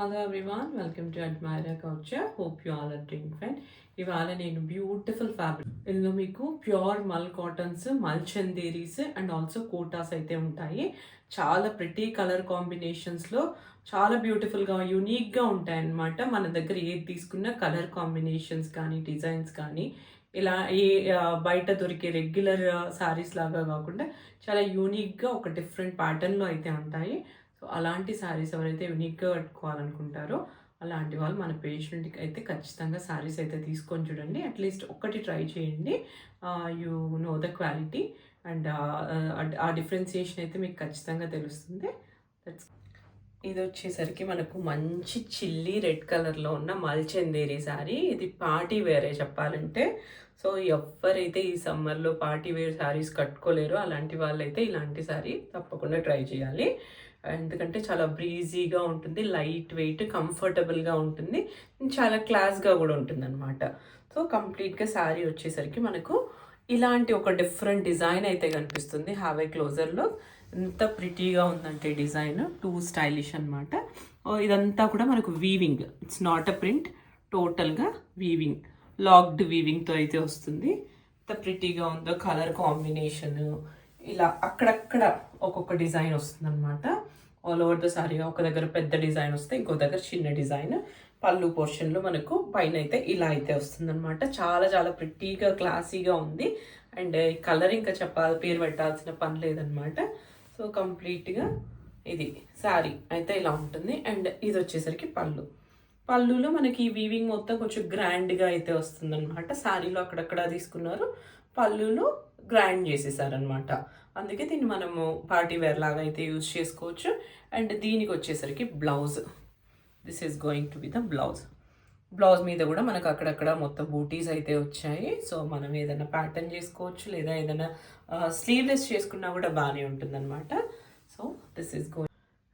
Hello everyone, welcome to Admira culture. Hope you all are doing fine. ఇవాళ నేను beautiful fabric, ఇందులో మీకు pure మల్ కాటన్స్, మల్ చందేరీస్ అండ్ ఆల్సో కోటాస్ అయితే ఉంటాయి. చాలా ప్రిటీ కలర్ కాంబినేషన్స్లో చాలా బ్యూటిఫుల్గా యూనిక్గా ఉంటాయి అన్నమాట. మన దగ్గర ఏది తీసుకున్న కలర్ కాంబినేషన్స్ కానీ డిజైన్స్ కానీ ఇలా బయట దొరికే రెగ్యులర్ శారీస్ లాగా కాకుండా చాలా యూనిక్గా ఒక డిఫరెంట్ ప్యాటర్న్లో అయితే ఉంటాయి. సో అలాంటి శారీస్ ఎవరైతే యూనిక్గా కట్టుకోవాలనుకుంటారో అలాంటి వాళ్ళు మన పేషెంట్కి అయితే ఖచ్చితంగా శారీస్ అయితే తీసుకొని చూడండి. అట్లీస్ట్ ఒక్కటి ట్రై చేయండి. You know the quality and ఆ డిఫరెన్సియేషన్ అయితే మీకు ఖచ్చితంగా తెలుస్తుంది. దట్స్ ఇది వచ్చేసరికి మనకు మంచి చిల్లీ రెడ్ కలర్లో ఉన్న మల్చందేరి శారీ. ఇది పార్టీ వేరే చెప్పాలంటే. సో ఎవరైతే ఈ సమ్మర్లో పార్టీ వేర్ శారీస్ కట్టుకోలేరో అలాంటి వాళ్ళైతే ఇలాంటి శారీ తప్పకుండా ట్రై చేయాలి. ఎందుకంటే చాలా బ్రీజీగా ఉంటుంది, లైట్ వెయిట్, కంఫర్టబుల్గా ఉంటుంది, చాలా క్లాస్గా కూడా ఉంటుంది అనమాట. సో కంప్లీట్గా శారీ వచ్చేసరికి మనకు ఇలాంటి ఒక డిఫరెంట్ డిజైన్ అయితే కనిపిస్తుంది. హ్యావ్ ఏ క్లోజర్లో ఎంత ప్రిటీగా ఉందంటే డిజైన్, టూ స్టైలిష్ అనమాట. ఇదంతా కూడా మనకు weaving, it's not a print, టోటల్గా వీవింగ్, లాక్డ్ వీవింగ్తో అయితే వస్తుంది. ఎంత ప్రిటీగా ఉందో కలర్ కాంబినేషన్. ఇలా అక్కడక్కడ ఒక్కొక్క డిజైన్ వస్తుంది అనమాట. ఆల్ ఓవర్ ద సారీ ఒక దగ్గర పెద్ద డిజైన్ వస్తే ఇంకో దగ్గర చిన్న డిజైన్. పళ్ళు పోర్షన్లో మనకు పైన అయితే ఇలా అయితే వస్తుంది అనమాట. చాలా చాలా ప్రిటీగా క్లాసీగా ఉంది. అండ్ కలర్ ఇంకా పేరు పెట్టాల్సిన పని లేదనమాట. సో కంప్లీట్గా ఇది శారీ అయితే ఇలా ఉంటుంది. అండ్ ఇది వచ్చేసరికి పళ్ళులో మనకి వీవింగ్ మొత్తం కొంచెం గ్రాండ్గా అయితే వస్తుంది అనమాట. శారీలో అక్కడక్కడ తీసుకున్నారు, పళ్ళులో గ్రాండ్ చేసేసారనమాట. అందుకే దీన్ని మనము పార్టీ వేర్ లాగా అయితే యూజ్ చేసుకోవచ్చు. అండ్ దీనికి వచ్చేసరికి blouse, this is going to be the blouse మీద కూడా మనకు అక్కడక్కడ మొత్తం బూటీస్ అయితే వచ్చాయి. సో మనం ఏదైనా ప్యాటర్న్ చేసుకోవచ్చు, లేదా ఏదైనా స్లీవ్లెస్ చేసుకున్నా కూడా బాగానే ఉంటుందన్నమాట. So this is going.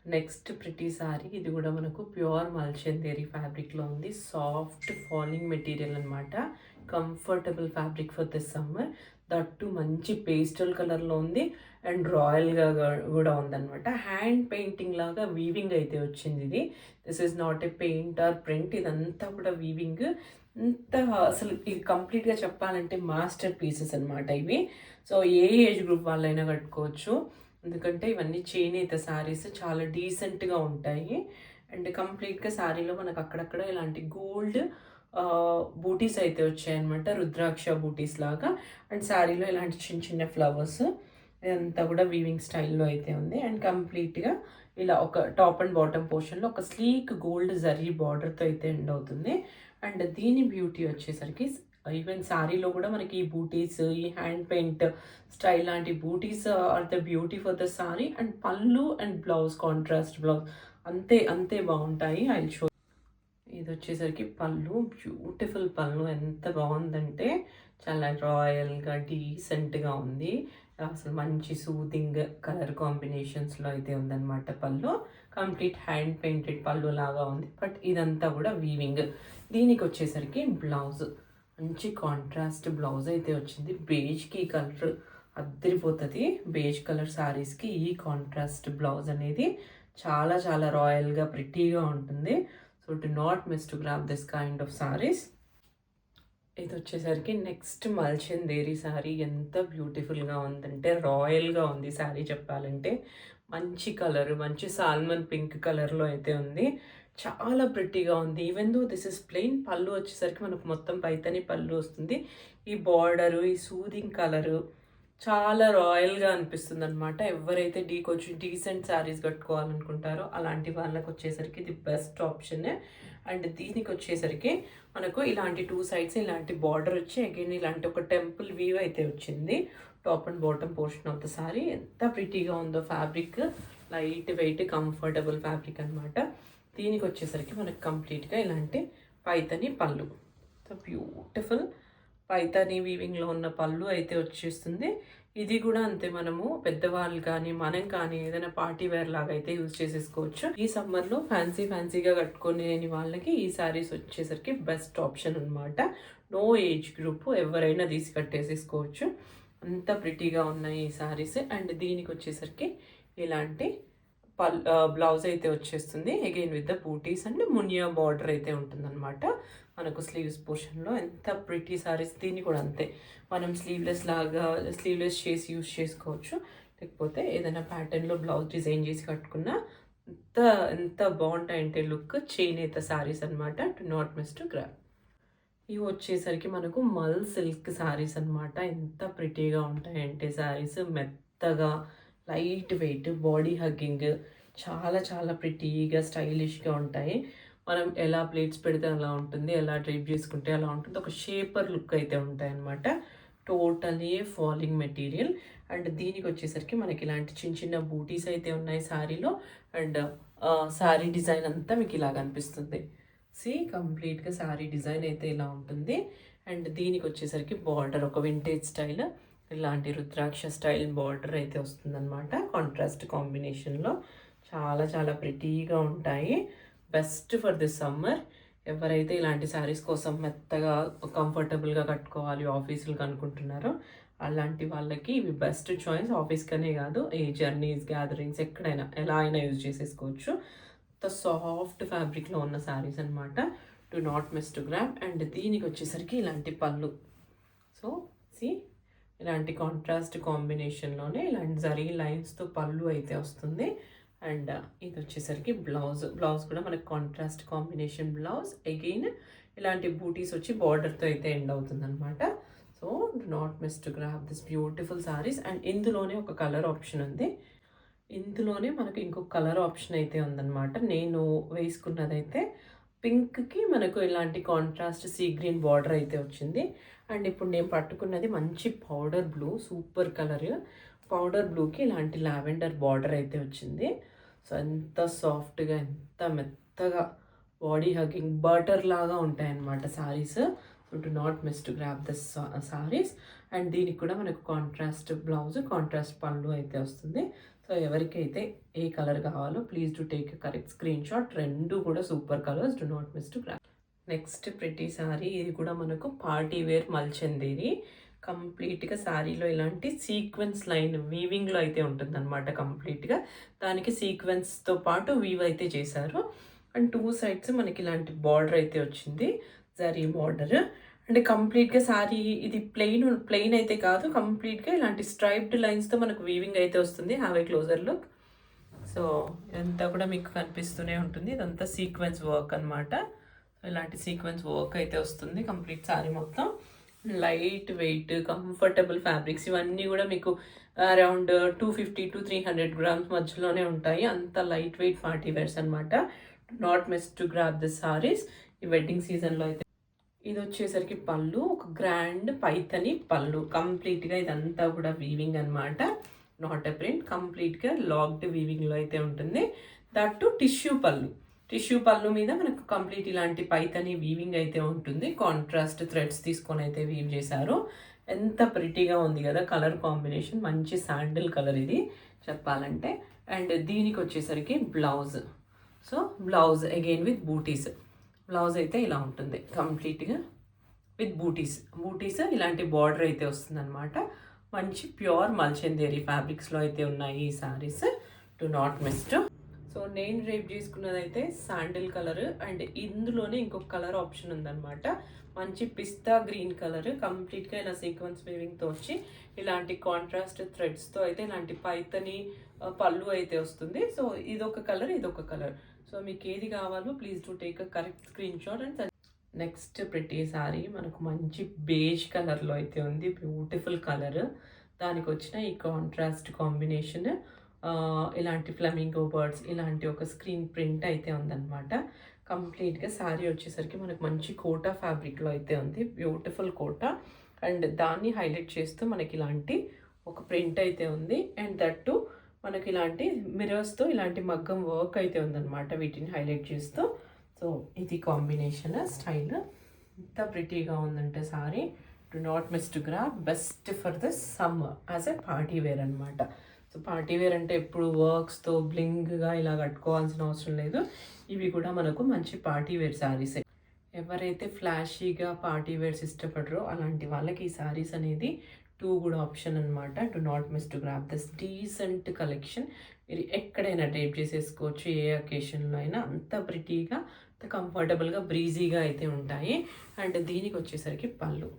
Next pretty sorry, ఇది కూడా మనకు ప్యూర్ మల్చందేరి ఫ్యాబ్రిక్లో ఉంది. సాఫ్ట్ ఫాలింగ్ మెటీరియల్ అనమాట. Comfortable fabric for this summer. That మంచి పేస్టల్ కలర్లో ఉంది అండ్ రాయల్గా కూడా ఉందన్నమాట. హ్యాండ్ పెయింటింగ్ లాగా వీవింగ్ అయితే వచ్చింది ఇది. This is not a paint or print, ఇదంతా కూడా వీవింగ్. ఇంత అసలు ఇది కంప్లీట్గా చెప్పాలంటే మాస్టర్ పీసెస్ అనమాట ఇవి. సో ఏ ఏజ్ గ్రూప్ వాళ్ళైనా కట్టుకోవచ్చు, ఎందుకంటే ఇవన్నీ చేనేత శారీస్ చాలా డీసెంట్గా ఉంటాయి. అండ్ కంప్లీట్గా శారీలో మనకు అక్కడక్కడ ఇలాంటి గోల్డ్ బూటీస్ అయితే వచ్చాయన్నమాట, రుద్రాక్ష బూటీస్ లాగా. అండ్ శారీలో ఇలాంటి చిన్న చిన్న ఫ్లవర్స్, ఇదంతా కూడా వీవింగ్ స్టైల్లో అయితే ఉంది. అండ్ కంప్లీట్గా ఇలా ఒక టాప్ అండ్ బాటమ్ పోర్షన్లో ఒక స్లీక్ గోల్డ్ జరీ బార్డర్తో అయితే ఎండ్ అవుతుంది. అండ్ దీని బ్యూటీ వచ్చేసరికి ఈవెన్ శారీలో కూడా మనకి ఈ బూటీస్, ఈ హ్యాండ్ పెయింట్ స్టైల్ లాంటి booties are the beauty for the saree. And pallu and blouse, contrast blouse అంతే అంతే బాగుంటాయి. ఐ షో. ఇది వచ్చేసరికి పళ్ళు, బ్యూటిఫుల్ పళ్ళు, ఎంత బాగుందంటే చాలా రాయల్గా డీసెంట్గా ఉంది. అసలు మంచి సూదింగ్ కలర్ కాంబినేషన్స్లో అయితే ఉందన్నమాట. పళ్ళు కంప్లీట్ హ్యాండ్ పెయింటెడ్ పళ్ళు లాగా ఉంది, బట్ ఇదంతా కూడా వీవింగ్. దీనికి వచ్చేసరికి బ్లౌజ్ మంచి కాంట్రాస్ట్ బ్లౌజ్ అయితే వచ్చింది. బేజ్కి కలర్ అద్దరిపోతుంది. బేజ్ కలర్ శారీస్కి ఈ కాంట్రాస్ట్ బ్లౌజ్ అనేది చాలా చాలా రాయల్గా ప్రిటీగా ఉంటుంది. So to not miss to grab this kind of saris. ఇది వచ్చేసరికి నెక్స్ట్ మల్చందేరి శారీ. ఎంత బ్యూటిఫుల్గా ఉందంటే రాయల్గా ఉంది శారీ చెప్పాలంటే. మంచి కలర్, మంచి సాల్మన్ పింక్ కలర్లో అయితే ఉంది. చాలా ప్రిటీగా ఉంది. Even though this is plain. పళ్ళు వచ్చేసరికి మనకు మొత్తం పైతని పళ్ళు వస్తుంది. ఈ బార్డరు, ఈ సూదింగ్ కలరు చాలా రాయల్గా అనిపిస్తుంది అనమాట. ఎవరైతే కొంచెం డీసెంట్ శారీస్ కట్టుకోవాలనుకుంటారో అలాంటి వాళ్ళకి వచ్చేసరికి ఇది బెస్ట్ ఆప్షన్. అండ్ దీనికి వచ్చేసరికి మనకు ఇలాంటి టూ సైడ్స్ ఇలాంటి బార్డర్ వచ్చి అగైన్ ఇలాంటి ఒక టెంపుల్ వీవ్ అయితే వచ్చింది top and bottom portion of the sari. ఎంత ప్రిటీగా ఉందో fabric, light weight comfortable fabric అనమాట. దీనికి వచ్చేసరికి మనకు కంప్లీట్గా ఇలాంటి పైతని పళ్ళు, బ్యూటిఫుల్ పైతాని వీవింగ్లో ఉన్న పళ్ళు అయితే వచ్చేస్తుంది. ఇది కూడా అంతే, మనము పెద్దవాళ్ళు కానీ మనం కానీ ఏదైనా పార్టీ వేర్ లాగా అయితే యూజ్ చేసేసుకోవచ్చు. ఈ సమ్మర్లో ఫ్యాన్సీగా కట్టుకునే వాళ్ళకి ఈ శారీస్ వచ్చేసరికి బెస్ట్ ఆప్షన్ అనమాట. నో ఏజ్ గ్రూప్ ఎవరైనా తీసి కట్టేసేసుకోవచ్చు. అంత ప్రిటీగా ఉన్నాయి ఈ శారీస్. అండ్ దీనికి వచ్చేసరికి ఇలాంటి బ్లౌజ్ అయితే వచ్చేస్తుంది. Again with the booties and Muniya border అయితే ఉంటుందన్నమాట మనకు స్లీవ్స్ పోర్షన్లో. ఎంత ప్రిటీ సారీస్. దీన్ని కూడా అంతే, మనం స్లీవ్లెస్ చేసి యూస్ చేసుకోవచ్చు, లేకపోతే ఏదైనా ప్యాటర్న్లో బ్లౌజ్ డిజైన్ చేసి కట్టుకున్నా ఎంత ఎంత బాగుంటాయంటే లుక్. చేనేత సారీస్ అనమాట. Do not miss to grab. ఇవి వచ్చేసరికి మనకు మల్ సిల్క్ శారీస్ అనమాట. ఎంత ప్రిటీగా ఉంటాయంటే శారీస్, మెత్తగా లైట్ వెయిట్, బాడీ హగ్గింగ్, చాలా చాలా ప్రిటీగా స్టైలిష్గా ఉంటాయి. మనం ఎలా ప్లేట్స్ పెడితే అలా ఉంటుంది, ఎలా డ్రైప్ చేసుకుంటే అలా ఉంటుంది. ఒక షేపర్ లుక్ అయితే ఉంటాయి అనమాట. Totally falling material. అండ్ దీనికి వచ్చేసరికి మనకి ఇలాంటి చిన్న చిన్న బూటీస్ అయితే ఉన్నాయి శారీలో. అండ్ శారీ డిజైన్ అంతా మీకు ఇలా కనిపిస్తుంది. కంప్లీట్గా శారీ డిజైన్ అయితే ఇలా ఉంటుంది. అండ్ దీనికి వచ్చేసరికి బార్డర్ ఒక వింటేజ్ స్టైల్, ఇలాంటి రుద్రాక్ష స్టైల్ బార్డర్ అయితే వస్తుందన్నమాట. కాంట్రాస్ట్ కాంబినేషన్లో చాలా చాలా ప్రిటీగా ఉంటాయి. Best for this summer. ఎవరైతే ఇలాంటి శారీస్ కోసం మెత్తగా కంఫర్టబుల్గా కట్టుకోవాలి ఆఫీసులకు అనుకుంటున్నారో అలాంటి వాళ్ళకి ఇవి బెస్ట్ చాయిస్. ఆఫీస్కనే కాదు, ఏ జర్నీస్, గ్యాదరింగ్స్, ఎక్కడైనా ఎలా అయినా యూజ్ చేసేసుకోవచ్చు. సాఫ్ట్ ఫ్యాబ్రిక్లో ఉన్న శారీస్ అనమాట. Do not miss to grab. And దీనికి వచ్చేసరికి ఇలాంటి పళ్ళు. సో ఇలాంటి కాంట్రాస్ట్ కాంబినేషన్లోనే ఇలాంటి జరీ లైన్స్తో పళ్ళు అయితే వస్తుంది. అండ్ ఇది వచ్చేసరికి బ్లౌజ్ కూడా మనకి కాంట్రాస్ట్ కాంబినేషన్ బ్లౌజ్. అగైన్ ఇలాంటి బూటీస్ వచ్చి బార్డర్తో అయితే ఎండ్ అవుతుంది అనమాట. So do not miss to grab this beautiful saris. And ఇందులోనే ఒక కలర్ ఆప్షన్ ఉంది. ఇందులోనే మనకు ఇంకొక కలర్ ఆప్షన్ అయితే ఉందన్నమాట. నేను వేసుకున్నదైతే పింక్కి మనకు ఇలాంటి కాంట్రాస్ట్ సీ గ్రీన్ బార్డర్ అయితే వచ్చింది. అండ్ ఇప్పుడు నేను పట్టుకున్నది మంచి powder blue, super colour. Powder బ్లూకి ఇలాంటి లావెండర్ బార్డర్ అయితే వచ్చింది. సో ఎంత సాఫ్ట్గా, ఎంత మెత్తగా, బాడీ హగ్గింగ్ బటర్ లాగా ఉంటాయన్నమాట saris. So do not miss to grab this saris. And దీనికి కూడా మనకు కాంట్రాస్ట్ బ్లౌజ్, కాంట్రాస్ట్ పళ్ళు అయితే వస్తుంది. సో ఎవరికైతే ఏ కలర్ కావాలో please to take correct screen shot. రెండు కూడా super colours. Do not miss to grab. Next pretty sari. ఇది కూడా మనకు పార్టీ వేర్ మల్చందేరి. కంప్లీట్గా శారీలో ఇలాంటి సీక్వెన్స్ లైన్ వీవింగ్లో అయితే ఉంటుందన్నమాట. కంప్లీట్గా దానికి సీక్వెన్స్తో పాటు వీవ్ అయితే చేశారు. అండ్ టూ సైడ్స్ మనకి ఇలాంటి బార్డర్ అయితే వచ్చింది, జరీ బార్డర్. అంటే కంప్లీట్గా శారీ ఇది ప్లెయిన్ అయితే కాదు, కంప్లీట్గా ఇలాంటి స్ట్రైప్డ్ లైన్స్తో మనకు వీవింగ్ అయితే వస్తుంది. Have a closer look. So ఇదంతా కూడా మీకు కనిపిస్తూనే ఉంటుంది. ఇదంతా సీక్వెన్స్ వర్క్ అనమాట. ఇలాంటి సీక్వెన్స్ వర్క్ అయితే వస్తుంది కంప్లీట్ శారీ మొత్తం. Light weight, comfortable fabrics. ఇవన్నీ కూడా మీకు అరౌండ్ 250 to 300 grams మధ్యలోనే ఉంటాయి. అంత లైట్ వెయిట్ పార్టీ వేర్స్ అనమాట. Not miss to grab this saris. ఈ వెడ్డింగ్ సీజన్లో అయితే. ఇది వచ్చేసరికి పళ్ళు, ఒక గ్రాండ్ పైతని పళ్ళు. కంప్లీట్గా ఇదంతా కూడా వీవింగ్ అనమాట. నాట్ ఎ ప్రింట్, కంప్లీట్గా లాక్డ్ వీవింగ్లో అయితే ఉంటుంది. దట్ టు టిష్యూ పళ్ళు మీద మనకు కంప్లీట్ ఇలాంటి పైతని వీవింగ్ అయితే ఉంటుంది. కాంట్రాస్ట్ థ్రెడ్స్ తీసుకొని అయితే వీవ్ చేశారు. ఎంత ప్రిటీగా ఉంది కదా కలర్ కాంబినేషన్. మంచి శాండిల్ కలర్ ఇది చెప్పాలంటే. అండ్ దీనికి వచ్చేసరికి blouse. So blouse again with booties. Blouse అయితే ఇలా ఉంటుంది కంప్లీట్గా విత్ బూటీస్ ఇలాంటి బార్డర్ అయితే వస్తుంది అనమాట. మంచి ప్యూర్ మల్చందేరి ఫ్యాబ్రిక్స్లో అయితే ఉన్నాయి ఈ saris. Do not miss to. So నేను రేప్ చేసుకున్నదైతే శాండిల్ కలర్. అండ్ ఇందులోనే ఇంకొక కలర్ ఆప్షన్ ఉందన్నమాట. మంచి పిస్తా గ్రీన్ కలర్. కంప్లీట్గా ఇలా సీక్వెన్స్ వీవింగ్తో వచ్చి ఇలాంటి కాంట్రాస్ట్ థ్రెడ్స్తో అయితే ఇలాంటి పైతని పళ్ళు అయితే వస్తుంది. సో ఇదొక కలర్, ఇదొక కలర్. సో మీకు ఏది కావాలో please to take a correct screen shot. And next pretty sorry మనకు మంచి బేజ్ కలర్లో అయితే ఉంది. Beautiful colour. దానికి వచ్చిన ఈ కాంట్రాస్ట్ కాంబినేషన్ ఇలాంటి ఫ్లమింగో బర్డ్స్, ఇలాంటి ఒక స్క్రీన్ ప్రింట్ అయితే ఉందన్నమాట. కంప్లీట్గా శారీ వచ్చేసరికి మనకు మంచి కోటా ఫ్యాబ్రిక్లో అయితే ఉంది. బ్యూటిఫుల్ కోటా. అండ్ దాన్ని హైలైట్ చేస్తూ మనకి ఇలాంటి ఒక ప్రింట్ అయితే ఉంది. అండ్ దట్టు మనకి ఇలాంటి మిరర్స్తో ఇలాంటి మగ్గం వర్క్ అయితే ఉందన్నమాట, వీటిని హైలైట్ చేస్తూ. సో ఇది కాంబినేషన్ స్టైల్. ఎంత ప్రిటీగా ఉందంటే sari. Do not miss to grab. Best for the summer as a party wear అనమాట. సో పార్టీ వేర్ అంటే ఎప్పుడు వర్క్స్తో బ్లింగ్గా ఇలా కట్టుకోవాల్సిన అవసరం లేదు. ఇవి కూడా మనకు మంచి పార్టీ వేర్ శారీసే. ఎవరైతే ఫ్లాషీగా పార్టీ వేర్స్ ఇష్టపడరో అలాంటి వాళ్ళకి ఈ శారీస్ అనేది 2 కూడా ఆప్షన్ అనమాట. Do not miss to grab this decent collection. మీరు ఎక్కడైనా డ్రైప్ చేసేసుకోవచ్చు. ఏ అకేషన్‌లో అయినా అంత ప్రిటీగా, అంత కంఫర్టబుల్‌గా, బ్రీజీగా అయితే ఉంటాయి. అండ్ దీనికి వచ్చేసరికి పళ్ళు.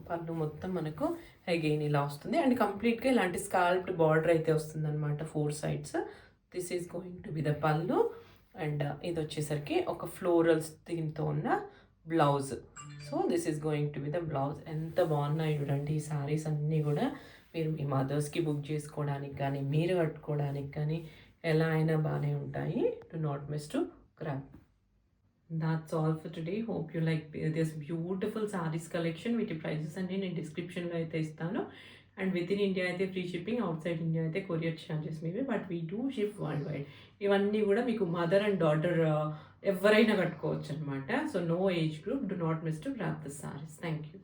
పళ్ళు మొత్తం మనకు అగైన్ ఇలా వస్తుంది. అండ్ కంప్లీట్‌గా ఇలాంటి స్కాల్ప్డ్ బార్డర్ అయితే వస్తుందనమాట 4 sides. This is going to be the పళ్ళు. అండ్ ఇది వచ్చేసరికి ఒక ఫ్లోరల్స్ థీమ్‌తో ఉన్న blouse. So this is going to be the blouse. ఎంత బాగున్నాయి చూడండి ఈ శారీస్ అన్నీ కూడా. మీరు మీ మదర్స్కి బుక్ చేసుకోవడానికి కానీ, మీరు కట్టుకోవడానికి కానీ ఎలా అయినా బాగానే ఉంటాయి. Do not miss to grab. That's all for today. Hope you like this beautiful sarees collection. వీటి ప్రైజెస్ అన్ని నేను డిస్క్రిప్షన్లో అయితే ఇస్తాను. అండ్ విత్ ఇన్ ఇండియా అయితే free shipping, outside India అయితే courier charges maybe, but we do ship worldwide. ఇవన్నీ కూడా మీకు మదర్ అండ్ డాటర్ ఎవరైనా కట్టుకోవచ్చు అనమాట. So no age group. Do not miss to grab this sarees. Thank you.